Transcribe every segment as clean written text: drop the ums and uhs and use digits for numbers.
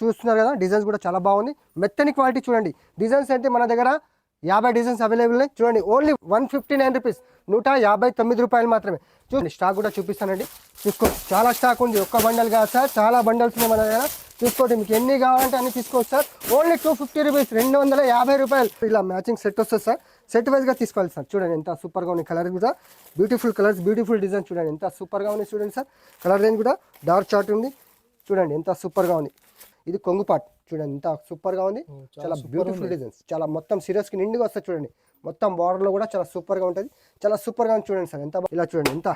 చూస్తున్నారు కదా, డిజైన్స్ కూడా చాలా బాగుంది, మెత్తని క్వాలిటీ చూడండి. డిజైన్స్ అయితే మన దగ్గర 50 డిజైన్స్ అవైలబుల్ ఉన్నాయి చూడండి. ఓన్లీ 159 రూపీస్, 159 రూపాయలు మాత్రమే. చూడండి స్టాక్ కూడా చూపిస్తానండి, చూసుకోండి. చాలా స్టాక్ ఉంది, ఒక్క బండల్ కాదు సార్, చాలా బండల్స్ ఉన్నాయి మన దగ్గర. చూసుకోండి, మీకు ఎన్ని కావాలంటే అన్ని తీసుకోవచ్చు సార్. ఓన్లీ 250 రూపీస్, 250 రూపాయలు. ఇలా మ్యాచింగ్ సెట్ వస్తుంది సార్, సెట్ వైజ్గా తీసుకోవాలి సార్. చూడండి ఎంత సూపర్గా ఉంది, కలర్ కూడా బ్యూటిఫుల్ కలర్స్, బ్యూటిఫుల్ డిజైన్ చూడండి ఎంత సూపర్గా ఉంది. చూడండి సార్, కలర్ రేంజ్ కూడా డార్క్ చార్ట్ ఉంది చూడండి ఎంత సూపర్గా ఉంది. ఇది కొంగు పాట్ చూడండి ఎంత సూపర్గా ఉంది, చాలా బ్యూటిఫుల్ డిజైన్స్, చాలా మొత్తం సీరియస్కి నిండుగా వస్తుంది చూడండి. మొత్తం బార్డర్లో కూడా చాలా సూపర్గా ఉంటుంది, చాలా సూపర్గా ఉంది చూడండి సార్. ఎంత ఇలా చూడండి ఎంత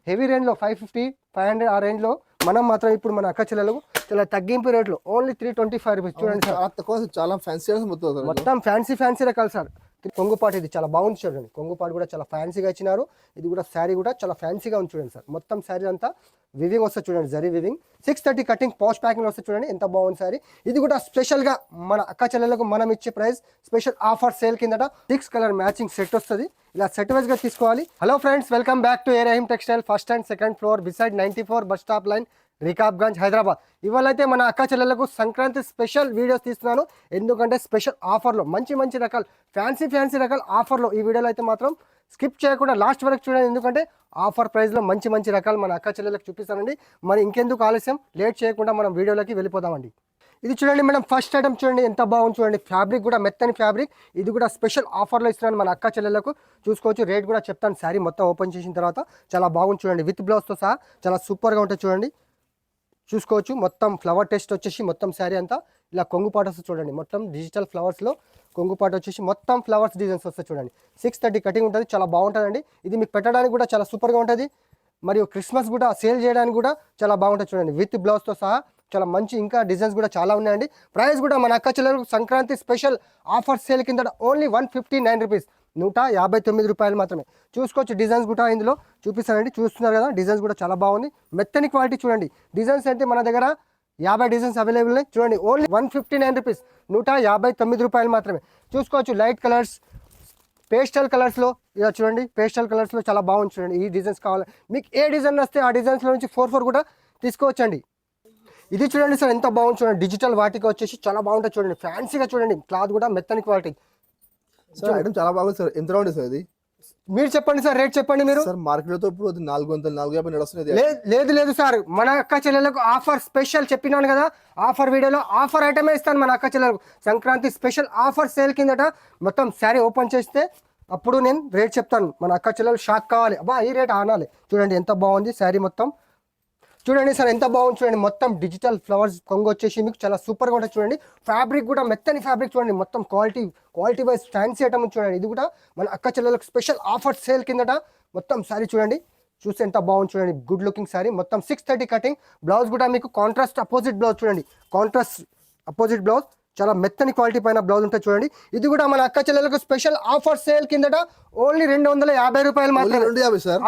హెవీ రేంజ్లో 550, 500 ఆ రేంజ్లో మనం మాత్రం ఇప్పుడు మన అక్క చెల్లెలకు చాలా తగ్గింపు రేట్లో ఓన్లీ 325 రూపీస్ చూడండి సార్. చాలా ఫ్యాన్సీ మొత్తం ఫ్యాన్సీ రకాలు సార్. కొంగుపాటు ఇది చాలా బాగుంది చూడండి, కొంగుపాటు కూడా చాలా ఫ్యాన్సీగా ఇచ్చినారు. ఇది కూడా శారీ కూడా చాలా ఫ్యాన్సీగా ఉంది చూడండి సార్. మొత్తం శారీ అంతా వివింగ్ వస్తుంది చూడండి, జరీ వివింగ్, 630 కటింగ్ పాష్ ప్యాకింగ్ వస్తుంది చూడండి ఎంత బాగుంది శారీ. ఇది కూడా స్పెషల్గా మన అక్క చెల్లెలకు మనం ఇచ్చే ప్రైస్ స్పెషల్ ఆఫర్ సేల్ కిందట 6 కలర్ మ్యాచింగ్ సెట్ వస్తుంది. ఇలా సెట్ వైజ్గా తీసుకోవాలి. Hello friends, welcome back to A Rahim textile, first and second floor, beside 94 bus stop line, Rikabganj, Hyderabad. ఇవాళ అయితే మన అక్క చెల్లెలకు సంక్రాంతి స్పెషల్ వీడియోస్ తీస్తున్నాను. ఎందుకంటే స్పెషల్ ఆఫర్లో మంచి రకాలు ఫ్యాన్సీ రకాల ఆఫర్లో ఈ వీడియోలో అయితే మాత్రం స్కిప్ చేయకుండా లాస్ట్ వరకు చూడండి. ఎందుకంటే ఆఫర్ ప్రైస్లో మంచి రకాలు మన అక్క చెల్లెలకు చూపిస్తానండి. మరి ఇంకెందుకు ఆలస్యం, లేట్ చేయకుండా మనం వీడియోలోకి వెళ్ళిపోదామండి. ఇది చూడండి మేడం, ఫస్ట్ ఐటమ్ చూడండి ఎంత బాగుంది చూడండి. ఫ్యాబ్రిక్ కూడా మెత్తని ఫ్యాబ్రిక్, ఇది కూడా స్పెషల్ ఆఫర్లో ఇస్తున్నాను మన అక్క చెల్లెలకు. చూసుకోవచ్చు, రేట్ కూడా చెప్తాను. శారీ మొత్తం ఓపెన్ చేసిన తర్వాత చాలా బాగుంది చూడండి, విత్ బ్లౌజ్తో సహా చాలా సూపర్గా ఉంటుంది చూడండి. చూసుకోవచ్చు, మొత్తం ఫ్లవర్ టెస్ట్ వచ్చేసి మొత్తం శారీ అంతా ఇలా కొంగుపాటు వస్తుంది చూడండి. మొత్తం డిజిటల్ ఫ్లవర్స్లో కొంగుపాటు వచ్చేసి మొత్తం ఫ్లవర్స్ డిజైన్స్ వస్తాయి చూడండి. 630 కటింగ్ ఉంటుంది, చాలా బాగుంటుందండి. ఇది మీకు పెట్టడానికి కూడా చాలా సూపర్గా ఉంటుంది. మరియు క్రిస్మస్ కూడా సేల్ చేయడానికి కూడా చాలా బాగుంటుంది చూడండి, విత్ బ్లౌజ్తో సహా చాలా మంచి ఇంకా డిజైన్స్ కూడా చాలా ఉన్నాయండి. ప్రైస్ కూడా మన అక్క చెల్లెలకు సంక్రాంతి స్పెషల్ ఆఫర్ సేల్ కింద ఓన్లీ 159 రూపీస్, 159 రూపాయలు మాత్రమే. చూసుకోవచ్చు, డిజైన్స్ కూడా ఇందులో చూపిస్తానండి, చూస్తున్నారు కదా. డిజైన్స్ కూడా చాలా బాగుంది, మెత్తని క్వాలిటీ చూడండి. డిజైన్స్ అంటే మన దగ్గర 50 డిజైన్స్ అవైలబుల్ ఉన్నాయి చూడండి. ఓన్లీ 159 రూపీస్, 159 రూపాయలు మాత్రమే. చూసుకోవచ్చు, లైట్ కలర్స్, పేస్టల్ కలర్స్లో ఇలా చూడండి, పేస్టల్ కలర్స్లో చాలా బాగుంది చూడండి. ఈ డిజైన్స్ కావాలి మీకు, ఏ డిజైన్ వస్తే ఆ డిజైన్స్లో నుంచి 4 కూడా తీసుకోవచ్చండి. ఇది చూడండి సార్ ఎంత బాగుంది చూడండి, డిజిటల్ వాటికి వచ్చేసి చాలా బాగుంటుంది చూడండి, ఫ్యాన్సీగా చూడండి. క్లాత్ కూడా మెత్తని క్వాలిటీ సార్. ఐటమ్ చాలా బాగుంది సార్. ఎంత రౌండ్ సార్ ఇది? మీరు చెప్పండి సార్, రేట్ చెప్పండి మీరు. సార్ మార్కెట్ తో ఇప్పుడు 450 నడుస్తుంది. లేదు సార్, మన అక్క చెల్లెలకు ఆఫర్ స్పెషల్ చెప్పినాను కదా, ఆఫర్ వీడియోలో ఆఫర్ ఐటమే ఇస్తాను మన అక్క చెల్లెలకు. సంక్రాంతి స్పెషల్ ఆఫర్ సేల్ కిందట మొత్తం శారీ ఓపెన్ చేస్తే అప్పుడు నేను రేట్ చెప్తాను. మన అక్క చెల్లెలు షాక్ కావాలి, అబ్బా ఈ రేట్ ఆనాలి. చూడండి ఎంత బాగుంది శారీ మొత్తం. చూడండి సార్ ఎంత బాగుంది చూడండి, మొత్తం డిజిటల్ ఫ్లవర్స్ కొంగు వచ్చేసి మీకు చాలా సూపర్గా ఉంటుంది చూడండి. ఫ్యాబ్రిక్ కూడా మెత్తని ఫ్యాబ్రిక్ చూడండి, మొత్తం క్వాలిటీ వైజ్ ఫ్యాన్సీ ఐటమ్ చూడండి. ఇది కూడా మన అక్క చెల్లెలకు స్పెషల్ ఆఫర్ సేల్ కిందట మొత్తం శారీ చూడండి. చూస్తే ఎంత బాగుంది చూడండి, గుడ్ లుకింగ్ శారీ. మొత్తం 630 కటింగ్, బ్లౌజ్ కూడా మీకు కాంట్రాస్ట్ అపోజిట్ బ్లౌజ్ చూడండి, కాంట్రాస్ట్ అపోజిట్ బ్లౌజ్, చాలా మెత్తని క్వాలిటీ పైన బ్లౌజ్ ఉంటుంది చూడండి. ఇది కూడా మన అక్క చెల్లెలకు స్పెషల్ ఆఫర్ సేల్ కిందట ఓన్లీ 250 రూపాయలు మాత్రమే.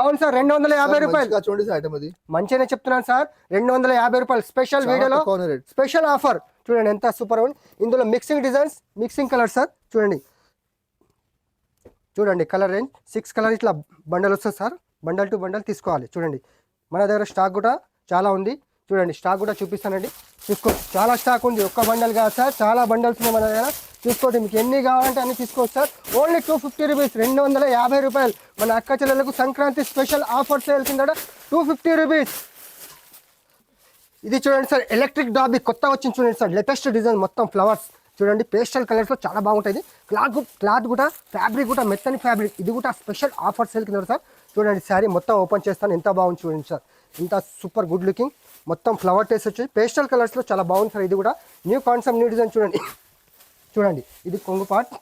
అవును సార్, 250 రూపాయలు. మంచిగానే చెప్తున్నాను సార్, 250 రూపాయలు స్పెషల్ వీడియోలో స్పెషల్ ఆఫర్ చూడండి ఎంత సూపర్ ఉంది. ఇందులో mixing designs, mixing colour sir చూడండి కలర్ రేంజ్ 6 కలర్ ఇట్లా బండల్ వస్తుంది సార్. బండల్ టు బండల్ తీసుకోవాలి చూడండి. మన దగ్గర స్టాక్ కూడా చాలా ఉంది చూడండి, స్టాక్ కూడా చూపిస్తానండి. చూసుకోండి, చాలా స్టాక్ ఉంది, ఒక్క బండల్ కాదు సార్, చాలా బండల్స్ ఉన్నాయి మన దగ్గర. చూసుకోండి, మీకు ఎన్ని కావాలంటే అన్ని తీసుకోవచ్చు సార్. ఓన్లీ 250 రూపీస్, 250 రూపాయలు. మన అక్క చెల్లెలకు సంక్రాంతి స్పెషల్ ఆఫర్ సేల్ కింద 250 రూపీస్. ఇది చూడండి సార్, ఎలక్ట్రిక్ డాబీ కొత్త వచ్చింది చూడండి సార్, లేటెస్ట్ డిజైన్, మొత్తం ఫ్లవర్స్ చూడండి, పేస్టల్ కలర్స్లో చాలా బాగుంటుంది. క్లాత్ కూడా ఫ్యాబ్రిక్ కూడా మెత్తని ఫ్యాబ్రిక్. ఇది కూడా స్పెషల్ ఆఫర్ సేల్ కింద సార్. చూడండి శారీ మొత్తం ఓపెన్ చేస్తాను, ఎంత బాగుంది చూడండి సార్, ఎంత సూపర్ గుడ్ లుకింగ్. మొత్తం ఫ్లవర్ టేస్ట్ వచ్చి పేస్టల్ కలర్స్లో చాలా బాగుంది సార్. ఇది కూడా న్యూ కాన్సెప్ట్, న్యూ డిజైన్ చూడండి. ఇది కొంగు పార్ట్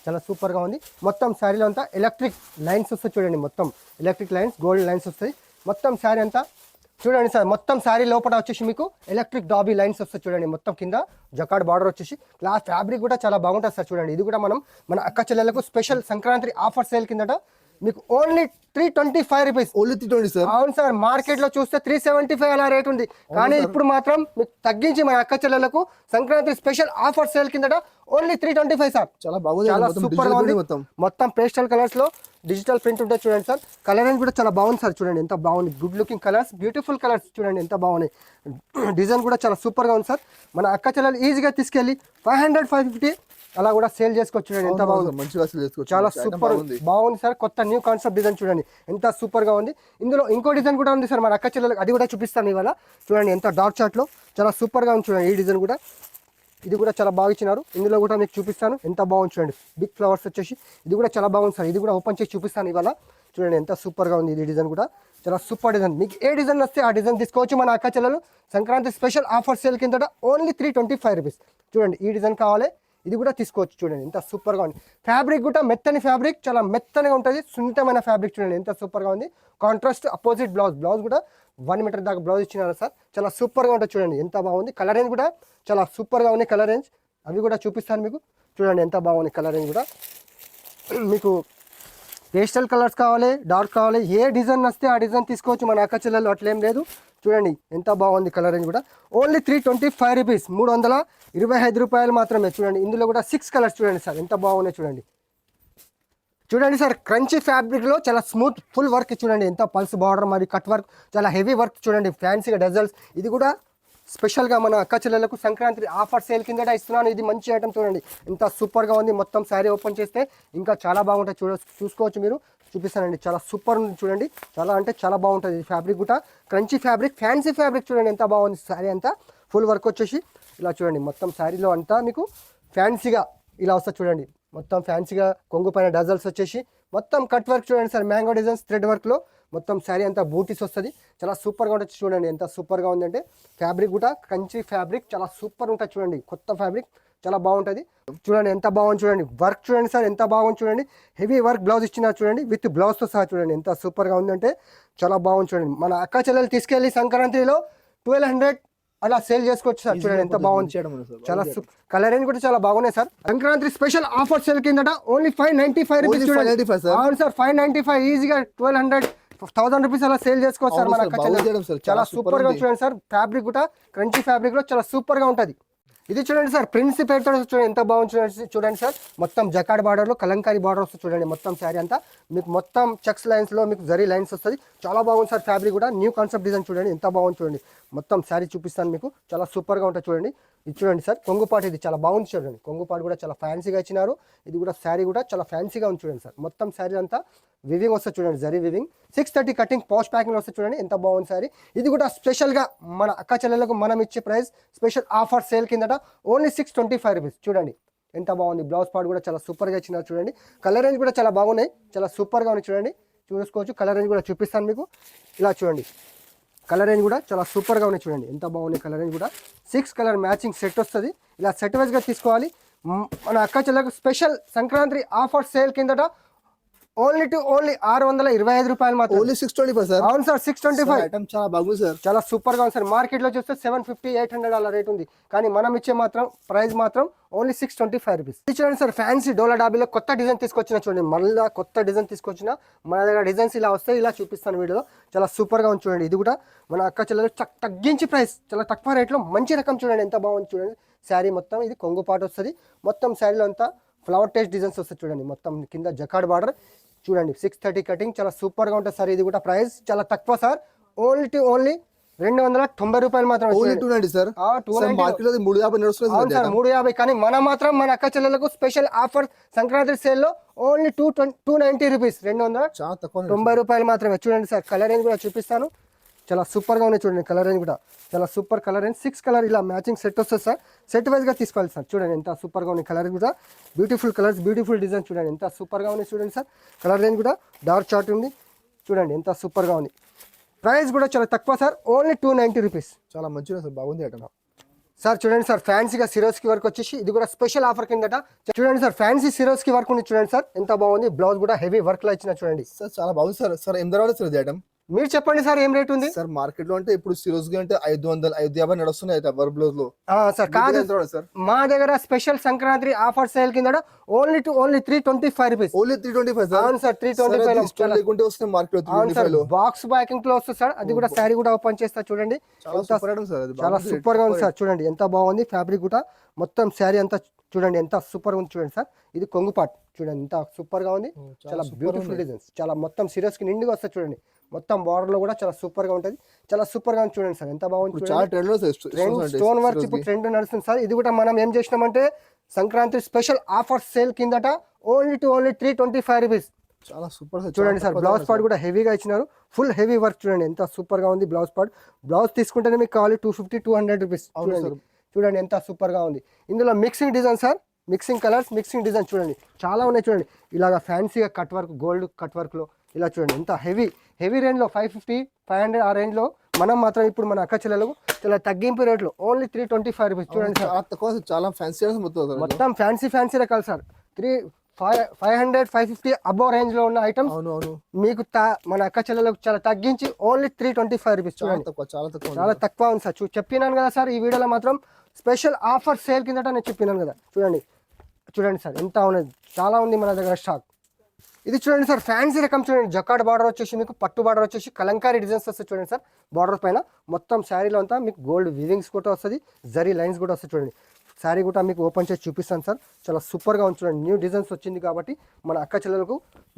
చాలా సూపర్గా ఉంది. మొత్తం శారీలో అంతా ఎలక్ట్రిక్ లైన్స్ వస్తాయి చూడండి, మొత్తం ఎలక్ట్రిక్ లైన్స్, గోల్డ్ లైన్స్ వస్తాయి మొత్తం శారీ అంతా చూడండి సార్. మొత్తం శారీ లోపల వచ్చేసి మీకు ఎలక్ట్రిక్ డాబీ లైన్స్ వస్తాయి చూడండి. మొత్తం కింద జకార్డ్ బార్డర్ వచ్చేసి క్లాత్ ఫ్యాబ్రిక్ కూడా చాలా బాగుంటుంది సార్ చూడండి. ఇది కూడా మనం మన అక్క చెల్లెలకు స్పెషల్ సంక్రాంతి ఆఫర్ సేల్ కిందట మీకు ఓన్లీ 325 రూపీస్. Only 320 sir. అవును సార్, మార్కెట్ లో చూస్తే 375 అలా రేట్ ఉంది, కానీ ఇప్పుడు మాత్రం మీకు తగ్గించి మన అక్క చెల్లెలకు సంక్రాంతి స్పెషల్ ఆఫర్ సేల్ కిందట ఓన్లీ 325 సార్. చాలా బాగుంది, చాలా సూపర్ గా ఉంది. మొత్తం పేస్టల్ కలర్స్ లో డిజిటల్ ప్రింట్ ఉంటుంది చూడండి సార్. కలర్ రేంజ్ కూడా చాలా బాగుంది సార్. చూడండి ఎంత బాగుంది, good looking colours, beautiful colours చూడండి ఎంత బాగున్నాయి. డిజైన్ కూడా చాలా సూపర్గా ఉంది సార్. మన అక్క చెల్లెలు ఈజీగా తీసుకెళ్ళి 500, 550 అలా కూడా సేల్ చేసుకోవచ్చు. చూడండి ఎంత బాగుంది, మంచిగా సేల్ చేసుకోవచ్చు. చాలా సూపర్ బాగుంది సార్. కొత్త న్యూ కాన్సెప్ట్ డిజైన్ చూడండి ఎంత సూపర్గా ఉంది. ఇందులో ఇంకో డిజైన్ కూడా ఉంది సార్ మన అక్క చెల్లెలకు, అది కూడా చూపిస్తాను ఇవాళ. చూడండి ఎంత డార్క్ చార్ట్లో చాలా సూపర్గా ఉంది. చూడండి ఈ డిజైన్ కూడా, ఇది కూడా చాలా బాగా ఇచ్చినారు. ఇందులో కూడా మీకు చూపిస్తాను ఎంత బాగుంది. చూడండి బిగ్ ఫ్లవర్స్ వచ్చేసి ఇది కూడా చాలా బాగుంది సార్. ఇది కూడా ఓపెన్ చేసి చూపిస్తాను ఇవాళ. చూడండి ఎంత సూపర్గా ఉంది. ఇది డిజైన్ కూడా చాలా సూపర్ డిజైన్. మీకు ఏ డిజైన్ వస్తే ఆ డిజైన్ తీసుకోవచ్చు. మన అక్క చెల్లెలు సంక్రాంతి స్పెషల్ ఆఫర్ సేల్ కింద ఓన్లీ 325 రూపీస్. చూడండి ఈ డిజైన్ కావాలి, ఇది కూడా తీసుకోవచ్చు. చూడండి ఎంత సూపర్గా ఉంది. ఫ్యాబ్రిక్ కూడా మెత్తని ఫ్యాబ్రిక్, చాలా మెత్తనిగా ఉంటుంది, సున్నితమైన ఫ్యాబ్రిక్. చూడండి ఎంత సూపర్గా ఉంది. కాంట్రాస్ట్ అపోజిట్ బ్లౌజ్ కూడా 1 మీటర్ దాకా బ్లౌజ్ ఇచ్చినారు సార్. చాలా సూపర్గా ఉంటుంది. చూడండి ఎంత బాగుంది. కలర్ రేంజ్ కూడా చాలా సూపర్గా ఉంది. కలర్ రేంజ్ అవి కూడా చూపిస్తాను మీకు. చూడండి ఎంత బాగుంది కలర్ రేంజ్ కూడా. మీకు పేస్టల్ కలర్స్ కావాలి, డార్క్ కావాలి, ఏ డిజైన్ వస్తే ఆ డిజైన్ తీసుకోవచ్చు. మన అక్క చెల్లెలు అట్లేం లేదు. చూడండి ఎంత బాగుంది కలర్ రేంజ్ కూడా. ఓన్లీ 325 రూపీస్, 325 రూపాయలు మాత్రమే. చూడండి ఇందులో కూడా 6 కలర్స్ చూడండి సార్ ఎంత బాగున్నాయి. చూడండి చూడండి సార్, క్రంచీ ఫ్యాబ్రిక్లో చాలా స్మూత్ ఫుల్ వర్క్. చూడండి ఎంత పల్స్ బార్డర్ మరియు కట్ వర్క్, చాలా హెవీ వర్క్. చూడండి ఫ్యాన్సీగా డజల్స్. ఇది కూడా స్పెషల్గా మన అక్క చెల్లెలకు సంక్రాంతి ఆఫర్ సేల్ కింద ఇస్తున్నాను. ఇది మంచి ఐటమ్. చూడండి ఎంత సూపర్గా ఉంది. మొత్తం శారీ ఓపెన్ చేస్తే ఇంకా చాలా బాగుంటుంది. చూసుకోవచ్చు మీరు, చూపిస్తానండి. చాలా సూపర్ ఉంది. చూడండి చాలా అంటే చాలా బాగుంటుంది. ఇది ఫ్యాబ్రిక్ కూడా క్రంచీ ఫ్యాబ్రిక్, ఫ్యాన్సీ ఫ్యాబ్రిక్. చూడండి ఎంత బాగుంది. శారీ అంతా ఫుల్ వర్క్ వచ్చేసి ఇలా చూడండి. మొత్తం శారీలో అంతా మీకు ఫ్యాన్సీగా ఇలా వస్తుంది. చూడండి మొత్తం ఫ్యాన్సీగా కొంగు పైన డజల్స్ వచ్చేసి మొత్తం కట్ వర్క్. చూడండి సార్ మ్యాంగో డిజైన్స్ థ్రెడ్ వర్క్లో మొత్తం శారీ అంతా బూటీస్ వస్తుంది. చాలా సూపర్గా ఉంటుంది. చూడండి ఎంత సూపర్గా ఉందంటే ఫ్యాబ్రిక్ కూడా కంచి ఫ్యాబ్రిక్ చాలా సూపర్ ఉంటుంది. చూడండి కొత్త ఫ్యాబ్రిక్ చాలా బాగుంటుంది. చూడండి ఎంత బాగుంది. చూడండి వర్క్ చూడండి సార్ ఎంత బాగుంది. చూడండి హెవీ వర్క్ బ్లౌజ్ ఇచ్చినారు. చూడండి విత్ బ్లౌజ్తో సహా. చూడండి ఎంత సూపర్గా ఉందంటే చాలా బాగుంది. చూడండి మన అక్క చెల్లెలు తీసుకెళ్ళి సంక్రాంతిలో 1200 అలా సేల్ చేసుకోవచ్చు సార్. చూడండి ఎంత బాగుంది. చాలా కలర్ రేంజ్ కూడా చాలా బాగున్నాయి sir. Sankranti special offer sale కిందట ఓన్లీ 595 రూపీస్. అవును సార్ 595 ఈజీగా 1200-1000 రూపీస్ అలా సేల్ చేసుకోవచ్చు సార్ మన అక్క చెల్లెలు. చాలా సూపర్ గా చూడండి సార్. ఫ్యాబ్రిక్ కూడా క్రంచీ ఫ్యాబ్రిక్ లో చాలా సూపర్ గా ఉంటది. ఇది చూడండి సార్ ప్రిన్స్ పేరుతో చూడండి ఎంత బాగుంది. చూడండి సార్ మొత్తం జకాడ్ బార్డర్ లో కలంకారీ బార్డర్ వస్తుంది. చూడండి మొత్తం శారీ అంతా మీకు మొత్తం చెక్స్ లైన్స్ లో మీకు జరీ లైన్స్ వస్తుంది. చాలా బాగుంది సార్. ఫ్యాబ్రిక్ కూడా న్యూ కాన్సెప్ట్ డిజైన్. చూడండి ఎంత బాగుంది. చూడండి మొత్తం శారీ చూపిస్తాను మీకు. చాలా సూపర్ గా ఉంటుంది. చూడండి ఇది చూడండి సార్ కొంగుపాటు. ఇది చాలా బాగుంది. చూడండి కొంగుపాటు కూడా చాలా ఫ్యాన్సీగా ఇచ్చినారు. ఇది కూడా శారీ కూడా చాలా ఫ్యాన్సీగా ఉంది. చూడండి సార్ మొత్తం శారీ అంతా వివింగ్ వస్తుంది. చూడండి జరీ వివింగ్ 630 కటింగ్ పాష్ ప్యాకింగ్ వస్తుంది. చూడండి ఎంత బాగుంది శారీ. ఇది కూడా స్పెషల్గా మన అక్క చెల్లెలకు మనం ఇచ్చే ప్రైస్ స్పెషల్ ఆఫర్ సేల్ కిందట ఓన్లీ 625 రూపీస్. చూడండి ఎంత బాగుంది. బ్లౌజ్ పార్ట్ కూడా చాలా సూపర్గా ఇచ్చినారు. చూడండి కలర్ రేంజ్ కూడా చాలా బాగున్నాయి. చాలా సూపర్గా ఉన్నాయి. చూడండి చూసుకోవచ్చు. కలర్ రేంజ్ కూడా చూపిస్తాను మీకు. ఇలా చూడండి కలర్ రేంజ్ కూడా చాలా సూపర్గా ఉన్నాయి. చూడండి ఎంత బాగున్నాయి. కలర్ రేంజ్ కూడా 6 కలర్ మ్యాచింగ్ సెట్ వస్తుంది. ఇలా సెట్ వైజ్గా తీసుకోవాలి. మన అక్క చెల్లెలకు స్పెషల్ సంక్రాంతి ఆఫర్ సేల్ కిందట ఓన్లీ 625 రూపాయలు మాత్రం. Only 625 sir. అవును సార్ 625. ఐటమ్ చాలా బాగుంది సార్. చాలా సూపర్ గా ఉంది సార్. మార్కెట్ లో చూస్తే 750-800 అలా రేట్ ఉంది. కానీ మనం ఇచ్చే మాత్రం ప్రైస్ మాత్రం ఓన్లీ 625 రూపీస్. చూడండి సార్ ఫ్యాన్సీ డోలా డాబీలో కొత్త డిజైన్ తీసుకొచ్చిన. చూడండి మళ్ళీ కొత్త డిజైన్ తీసుకొచ్చిన. మన దగ్గర డిజైన్స్ ఇలా వస్తాయి. ఇలా చూపిస్తాను వీడియోలో. చాలా సూపర్ గా ఉంది. చూడండి ఇది కూడా మన అక్క చెల్లెలు తగ్గించి ప్రైస్ చాలా తక్కువ రేట్లో మంచి రకం. చూడండి ఎంత బాగుంది. చూడండి శారీ మొత్తం ఇది కొంగు పాటు వస్తుంది. మొత్తం శారీలో అంతా ఫ్లవర్ టేస్ట్ డిజైన్స్ వస్తాయి. చూడండి మొత్తం కింద జకాడ్ బార్డర్. చూడండి 630 కటింగ్ చాలా సూపర్గా ఉంటుంది సార్. ఇది కూడా ప్రైస్ చాలా తక్కువ సార్. ఓన్లీ 290 రూపాయలు మాత్రం. Only 290 sir. మార్కెట్ లో 350 నడుస్తుంది. అవును సార్ 350. కానీ మనం మాత్రం మన అక్క చెల్లెలకు స్పెషల్ ఆఫర్ సంక్రాంతి సేల్ లో ఓన్లీ 290 రూపీస్. 290 రూపాయలు మాత్రమే. చూడండి సార్ కలర్ రేంజ్ కూడా చూపిస్తాను. చాలా సూపర్గా ఉన్నాయి. చూడండి కలర్ రేంజ్ కూడా చాలా సూపర్ కలర్ రేంజ్. 6 కలర్ ఇలా మ్యాచింగ్ సెట్ వస్తుంది సార్. సెట్ వైజ్గా తీసుకోవాలి సార్. చూడండి ఎంత సూపర్గా ఉన్నాయి. కలర్ కూడా బ్యూటిఫుల్ కలర్స్, బ్యూటిఫుల్ డిజైన్. చూడండి ఎంత సూపర్గా ఉన్నాయి. చూడండి సార్ కలర్ రేంజ్ కూడా డార్క్ చార్ట్ ఉంది. చూడండి ఎంత సూపర్గా ఉంది. ప్రైస్ కూడా చాలా తక్కువ సార్. Only 290 rupees. చాలా మంచిగా సార్. బాగుంది ఐటమ్ సార్. చూడండి సార్ ఫ్యాన్సీగా సిరోస్కి వర్క్ వచ్చేసి ఇది కూడా స్పెషల్ ఆఫర్ కిందట. చూడండి సార్ ఫ్యాన్సీ సిరోస్కి వర్క్ ఉంది. చూడండి సార్ ఎంత బాగుంది. బ్లౌజ్ కూడా హెవీ వర్క్ లో ఇచ్చిన. చూడండి సార్ చాలా బాగుంది సార్. సార్ ఎంత రావాలి సార్ ఇది ఐటమ్? మీరు చెప్పండి సార్ ఏం రేట్ ఉంది సార్? మార్కెట్ లో అంటే ఇప్పుడు సిరోజ్ గా అంటే 500-550 నడుస్తున్నాయి వర్క్ బ్లౌజ్ లో. సార్ కాదు సార్, మా దగ్గర స్పెషల్ సంక్రాంతి ఆఫర్ సేల్ కింద ఓన్లీ 325 రూపీస్. Only 325 sir. అవును సార్ 325 లేకుంటే వస్తుంది మార్కెట్ లో 325 లో. బాక్స్ ప్యాకింగ్ లో వస్తుంది సార్. అది కూడా శారీ కూడా ఓపెన్ చేస్తా. చూడండి చాలా సూపర్ గా ఉంది సార్. చూడండి ఎంత బాగుంది. ఫ్యాబ్రిక్ కూడా మొత్తం శారీ అంతా చూడండి ఎంత సూపర్ ఉంది చూడండి సార్. ఇది కొంగు పార్ట్ చూడండి ఎంత సూపర్ గా ఉంది. చాలా చాలా super బ్యూటిఫుల్ ఉంది. డిజైన్స్, చాలా మొత్తం సీరియస్ కి నిండుగా వస్తుంది చూడండి. మొత్తం బార్డర్ లో కూడా చాలా సూపర్ గా ఉంటది. చాలా సూపర్ గా ఉంది చూడండి సార్, ఎంత బాగుంది ఇప్పుడు చూడండి. చాలా ట్రెండ్ లో ట్రెండ్ స్టోన్ వర్క్ ఇప్పుడు ట్రెండ్ నడుస్తుంది సార్. ఇది కూడా మనం ఏం చేసినామంటే సంక్రాంతి స్పెషల్ ఆఫర్ సేల్ కిందట ఓన్లీ 325 రూపీస్. చాలా సూపర్ చూడండి సార్, బ్లౌజ్ పార్ట్ కూడా హెవీగా ఇచ్చినారు. ఫుల్ హెవీ వర్క్ చూడండి ఎంత సూపర్ గా ఉంది. బ్లౌజ్ పార్ట్ బ్లౌజ్ తీసుకుంటేనే మీకు కావాలి 250-200 రూపీస్. చూడండి చూడండి ఎంత సూపర్ గా ఉంది. ఇందులో mixing design sir, mixing colours, mixing design చూడండి చాలా ఉన్నాయి చూడండి. ఇలాగా ఫ్యాన్సీగా cut work, gold cut work లో ఇలా చూడండి ఎంత హెవీ రేంజ్ లో 550-500 ఆ రేంజ్ లో మనం మాత్రం ఇప్పుడు మన అక్క చెల్లెలకు చాలా తగ్గింపు రేట్లో ఓన్లీ 325 రూపీస్. చూడండి సార్ చాలా తక్కువ, చాలా ఫ్యాన్సీ మొత్తం ఫ్యాన్సీ రకాలు సార్. 500-550 అబోవ్ రేంజ్ లో ఉన్న ఐటమ్స్ అవును మీకు మన అక్క చెల్లెలకు చాలా తగ్గించి ఓన్లీ 325 రూపీస్. చూడండి చాలా తక్కువ ఉంది సార్. చెప్పినాను కదా సార్, ఈ వీడియోలో మాత్రం స్పెషల్ ఆఫర్ సేల్ కిందట నేను చెప్పినాను కదా. చూడండి సార్ ఎంత ఉన్నది, చాలా ఉంది మన దగ్గర స్టాక్. ఇది చూడండి సార్ ఫ్యాన్సీ రకం చూడండి. జకాడ్ బార్డర్ వచ్చేసి మీకు పట్టు బార్డర్ వచ్చేసి కలంకారీ డిజైన్స్ వస్తాయి చూడండి సార్. బార్డర్ పైన మొత్తం శారీలో అంతా మీకు గోల్డ్ వివింగ్స్ కూడా వస్తుంది, జరీ లైన్స్ కూడా వస్తాయి చూడండి. శారీ కూడా మీకు ఓపెన్ చేసి చూపిస్తాను సార్. చాలా సూపర్గా ఉంది చూడండి. న్యూ డిజైన్స్ వచ్చింది కాబట్టి మన అక్క చెల్లెలకు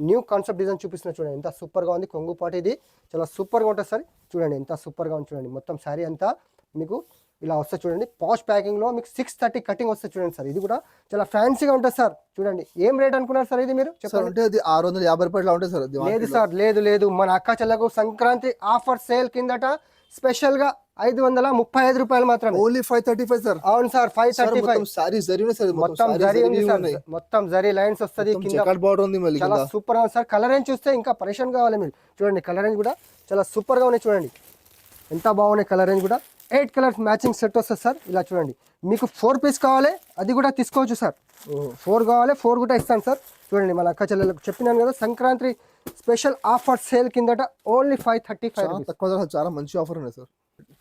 న్యూ కాన్సెప్ట్ డిజైన్ చూపిస్తున్నా చూడండి ఎంత సూపర్గా ఉంది. కొంగు పాటు ఇది చాలా సూపర్గా ఉంటుంది సార్. చూడండి ఎంత సూపర్గా ఉంది చూడండి. మొత్తం శారీ అంతా మీకు ఇలా వస్తుంది చూడండి. పాష్ ప్యాకింగ్లో మీకు 630 కటింగ్ వస్తుంది చూడండి సార్. ఇది కూడా చాలా ఫ్యాన్సీగా ఉంటుంది సార్. చూడండి ఏం రేట్ అనుకున్నారు సార్ ఇది మీరు చెప్పండి? అది 650 రూపాయలు ఉంటుంది సార్. లేదు సార్, లేదు మన అక్క చెల్లకు సంక్రాంతి ఆఫర్ సేల్ కిందట స్పెషల్ గా 535 రూపాయలు మాత్రమే. Only 535 sir. అవును సార్ 535. సారీ జరీ ఉంది సార్, మొత్తం జరీ ఉంది సార్, మొత్తం జరీ లైన్స్ వస్తుంది కింద. బార్డర్ ఉంది మళ్ళీ చాలా సూపర్ గా ఉంది సార్. కలర్ రేంజ్ చూస్తే ఇంకా పరేషన్ కావాలి మీరు. చూడండి కలర్ రేంజ్ కూడా చాలా సూపర్ గా ఉన్నాయి చూడండి ఎంత బాగున్నాయి. కలర్ రేంజ్ కూడా 8 కలర్స్ మ్యాచింగ్ సెట్ వస్తుంది సార్. ఇలా చూడండి మీకు 4 పీస్ కావాలి అది కూడా తీసుకోవచ్చు సార్. 4 కావాలి 4 కూడా ఇస్తాను సార్. చూడండి మన అక్క చెల్లెలకు చెప్పినాను కదా సంక్రాంతి స్పెషల్ ఆఫర్ సేల్ కిందట ఓన్లీ 535 తక్కువ. చాలా మంచి ఆఫర్ ఉన్నాయి సార్.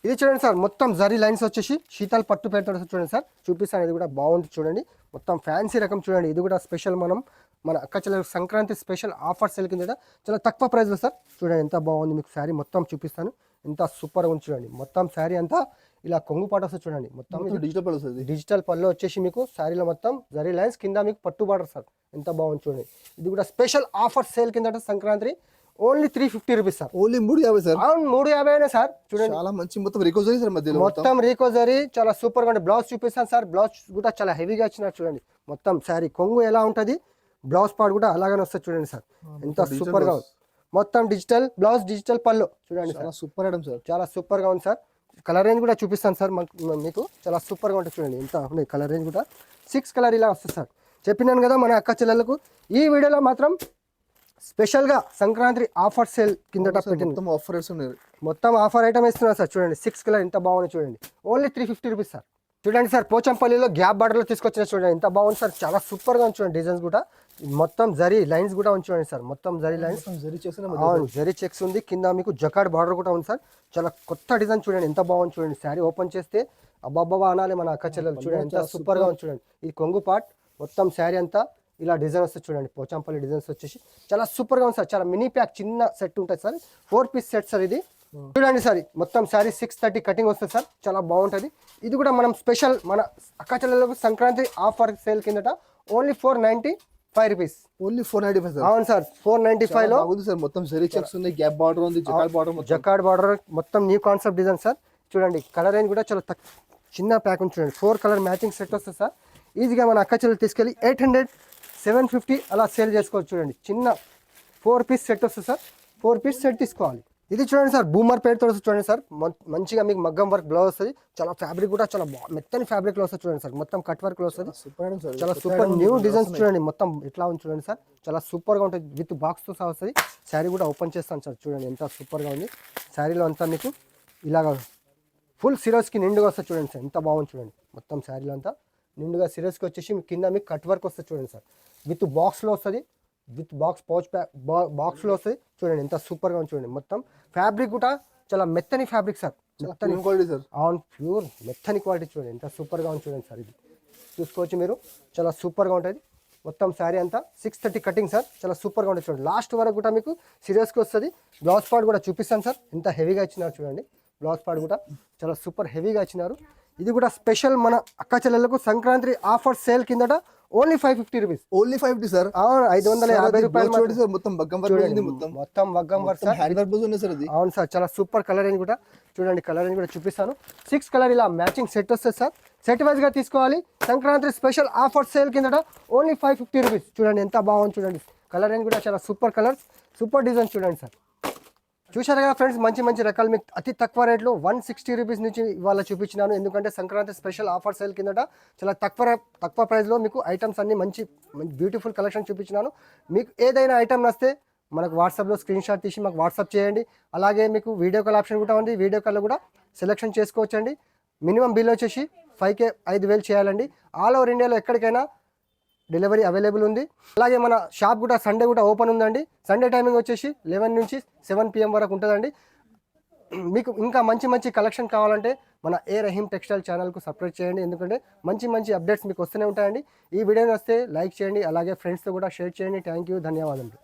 ఇది చూడండి సార్ మొత్తం జరీ లైన్స్ వచ్చేసి శీతల్ పట్టు పెడతాడు చూడండి సార్. చూపిస్తాను, ఇది కూడా బాగుంటుంది చూడండి. మొత్తం ఫ్యాన్సీ రకం చూడండి. ఇది కూడా స్పెషల్ మన అక్క చెల్లెలకు సంక్రాంతి స్పెషల్ ఆఫర్ సేల్ కిందట చాలా తక్కువ ప్రైస్లో సార్. చూడండి ఎంత బాగుంది. మీకు శారీ మొత్తం చూపిస్తాను ఎంత సూపర్గా ఉంది చూడండి. మొత్తం శారీ అంతా ఇలా కొంగు పాట వస్తుంది చూడండి. మొత్తం డిజిటల్ పళ్ళు వచ్చేసి మీకు శారీలో మొత్తం జరీ లైన్స్ కింద మీకు పట్టు బార్డర్ సార్. ఎంత బాగుంది చూడండి. ఇది కూడా స్పెషల్ ఆఫర్ సేల్ కిందట Sankranti only 350 rupees sir. Only 350 sir. అవును 350 సార్. చూడండి చాలా మంచి మొత్తం రికోజరీ సార్. మధ్యలో మొత్తం రికోజరీ చాలా సూపర్ గా ఉంది. బ్లౌజ్ చూపిస్తాను సార్. బ్లౌజ్ కూడా చాలా హెవీగా ఇచ్చినారు చూడండి. మొత్తం శారీ కొంగు ఎలా ఉంటది, బ్లౌజ్ పార్ట్ కూడా అలాగనే వస్తుంది చూడండి సార్. ఎంత సూపర్ గా ఉంది. మొత్తం డిజిటల్ బ్లౌజ్, డిజిటల్ పళ్ళు చూడండి సార్. Super item sir. చాలా సూపర్ గా ఉంది సార్. కలర్ రేంజ్ కూడా చూపిస్తాను సార్ మీకు. చాలా సూపర్ గా ఉంటుంది చూడండి. ఎంత ఉన్నాయి కలర్ రేంజ్ కూడా 6 కలర్ ఇలా వస్తుంది సార్. చెప్పినాను కదా మన అక్క చెల్లెలకు ఈ వీడియోలో మాత్రం స్పెషల్ గా సంక్రాంతి ఆఫర్ సేల్ కిందట పెట్టింది. మొత్తం ఆఫర్ ఐటమ్ ఇస్తున్నారు సార్. చూడండి 6 కలర్ ఎంత బాగుంది చూడండి. Only 350 rupees sir. చూడండి సార్ పోచంపల్లిలో గ్యాప్ బార్డర్ లో తీసుకొచ్చిన చూడండి ఎంత బాగుంది సార్. చాలా సూపర్ గా ఉంది చూడండి. డిజైన్స్ కూడా మొత్తం జరీ లైన్స్ కూడా ఉంది చూడండి సార్. మొత్తం జరీ లైన్స్, జరీ చెక్స్ ఉంది కింద. మీకు జకాడ్ బార్డర్ కూడా ఉంది సార్. చాలా కొత్త డిజైన్ చూడండి ఎంత బాగుంది చూడండి. శారీ ఓపెన్ చేస్తే అబ్బాబ్బా అనాలి మన అక్క చెల్లెలు. చూడండి ఎంత సూపర్ గా ఉంది చూడండి. ఈ కొంగు పార్ట్ మొత్తం శారీ అంతా ఇలా డిజైన్ వస్తుంది చూడండి. పోచంపల్లి డిజైన్స్ వచ్చేసి చాలా సూపర్ గా ఉంది సార్. చాలా మినీ ప్యాక్ చిన్న సెట్ ఉంటుంది సార్. 4 పీస్ సెట్ సార్ ఇది. చూడండి సార్ మొత్తం శారీ 630 కటింగ్ వస్తుంది సార్. చాలా బాగుంటుంది. ఇది కూడా మనం స్పెషల్ మన అక్క చెల్లెలకు సంక్రాంతి ఆఫర్ సేల్ కిందట ఓన్లీ 495 రూపీస్. Only 495 sir. అవును సార్ 495 లో సార్. మొత్తం జరీ చెక్స్ ఉంది, గ్యాప్ బార్డర్ ఉంది, జకాడ్ బార్డర్ మొత్తం న్యూ కాన్సెప్ట్ డిజైన్ సార్. చూడండి కలర్ రేంజ్ కూడా చాలా చిన్న ప్యాక్ ఉంది చూడండి. 4 కలర్ మ్యాచింగ్ సెట్ వస్తుంది సార్. ఈజీగా మన అక్క చెల్లెలు తీసుకెళ్ళి 800, 750 అలా సేల్ చేసుకోవచ్చు చూడండి. చిన్న 4 పీస్ సెట్ వస్తుంది సార్. 4 పీస్ సెట్ తీసుకోవాలి. ఇది చూడండి సార్ బూమర్ పేరుతో వస్తుంది చూడండి సార్. మంచిగా మీకు మగ్గం వర్క్ బ్లౌజ్ వస్తుంది. చాలా ఫ్యాబ్రిక్ కూడా చాలా మెత్తని ఫ్యాబ్రిక్ లో వస్తుంది చూడండి సార్. మొత్తం కట్ వర్క్ లో వస్తుంది. చాలా సూపర్ న్యూ డిజైన్స్ చూడండి. మొత్తం ఎట్లా ఉంది చూడండి సార్. చాలా సూపర్ గా ఉంటుంది. విత్ బాక్స్ తో సహా వస్తుంది. శారీ కూడా ఓపెన్ చేస్తాను సార్. చూడండి ఎంత సూపర్ గా ఉంది. శారీలో అంతా మీకు ఇలాగా ఫుల్ సిరోస్కి నిండుగా వస్తుంది చూడండి సార్. ఎంత బాగుంది చూడండి. మొత్తం శారీలో అంతా నిండుగా సిరోస్కి వచ్చేసి కింద మీకు కట్ వర్క్ వస్తుంది చూడండి సార్. విత్ బాక్స్లో వస్తుంది. విత్ బాక్స్ పౌచ్ బాక్స్లో వస్తుంది చూడండి. ఎంత సూపర్గా ఉంది చూడండి. మొత్తం ఫ్యాబ్రిక్ కూడా చాలా మెత్తని ఫ్యాబ్రిక్ సార్. మెత్తని క్వాలిటీ సార్. అవును ప్యూర్ మెత్తని క్వాలిటీ చూడండి. ఎంత సూపర్గా ఉంది చూడండి సార్. ఇది చూసుకోవచ్చు మీరు. చాలా సూపర్గా ఉంటుంది. మొత్తం శారీ అంతా 630 కటింగ్ సార్. చాలా సూపర్గా ఉంటుంది చూడండి. లాస్ట్ వరకు కూడా మీకు సిరియస్గా వస్తుంది. బ్లౌజ్ పార్ట్ కూడా చూపిస్తాను సార్. ఎంత హెవీగా ఇచ్చినారు చూడండి. బ్లౌజ్ పార్ట్ కూడా చాలా సూపర్ హెవీగా ఇచ్చినారు. ఇది కూడా స్పెషల్ మన అక్క చెల్లెలకు సంక్రాంతి ఆఫర్ సేల్ కిందట ఓన్లీ 550 రూపీస్. Only 550 sir. 550 రూపాయలు చూడండి సార్, మొత్తం బగ్గం వర్క్ ఉంది, మొత్తం మొత్తం వగ్గం వర్క్ సార్. హ్యాండ్ వర్క్ ఉంది సార్ అది. అవును సార్, చాలా సూపర్ కలర్ అని కూడా చూడండి, కలర్ అని కూడా చూపిస్తాను. 6 కలర్ ఇలా మ్యాచింగ్ సెట్ వస్తుంది సార్. సెట్ వైజ్ గా తీసుకోవాలి. సంక్రాంతి స్పెషల్ ఆఫర్ సేల్ కిందట ఓన్లీ 550 రూపీస్. చూడండి ఎంత బాగుంది చూడండి, కలర్ అని కూడా చాలా సూపర్ కలర్స్, సూపర్ డిజైన్ చూడండి సార్. చూశారు కదా ఫ్రెండ్స్, మంచి మంచి రకాలు మీకు అతి తక్కువ రేట్లో 160 రూపీస్ నుంచి ఇవాళ చూపించినాను. ఎందుకంటే సంక్రాంతి స్పెషల్ ఆఫర్ సేల్ కిందట చాలా తక్కువ ప్రైస్లో మీకు ఐటమ్స్ అన్ని మంచి బ్యూటిఫుల్ కలెక్షన్ చూపించినాను. మీకు ఏదైనా ఐటమ్ నస్తే మనకు వాట్సాప్లో స్క్రీన్ షాట్ తీసి మాకు వాట్సాప్ చేయండి. అలాగే మీకు వీడియో కాల్ ఆప్షన్ కూడా ఉంది, వీడియో కాల్లో కూడా సెలెక్షన్ చేసుకోవచ్చండి. మినిమం బిల్ వచ్చేసి 5,000 చేయాలండి. ఆల్ ఓవర్ ఇండియాలో ఎక్కడికైనా డెలివరీ అవైలబుల్ ఉంది. అలాగే మన షాప్ కూడా సండే కూడా ఓపెన్ ఉందండి. సండే టైమింగ్ వచ్చేసి 11 నుంచి 7 PM వరకు ఉంటుందండి. మీకు ఇంకా మంచి మంచి కలెక్షన్ కావాలంటే మన ఏ రహీం టెక్స్టైల్ ఛానల్కు సబ్స్క్రైబ్ చేయండి. ఎందుకంటే మంచి మంచి అప్డేట్స్ మీకు వస్తూనే ఉంటాయండి. ఈ వీడియోని వస్తే లైక్ చేయండి, అలాగే ఫ్రెండ్స్తో కూడా షేర్ చేయండి. థ్యాంక్ యూ, ధన్యవాదాలు.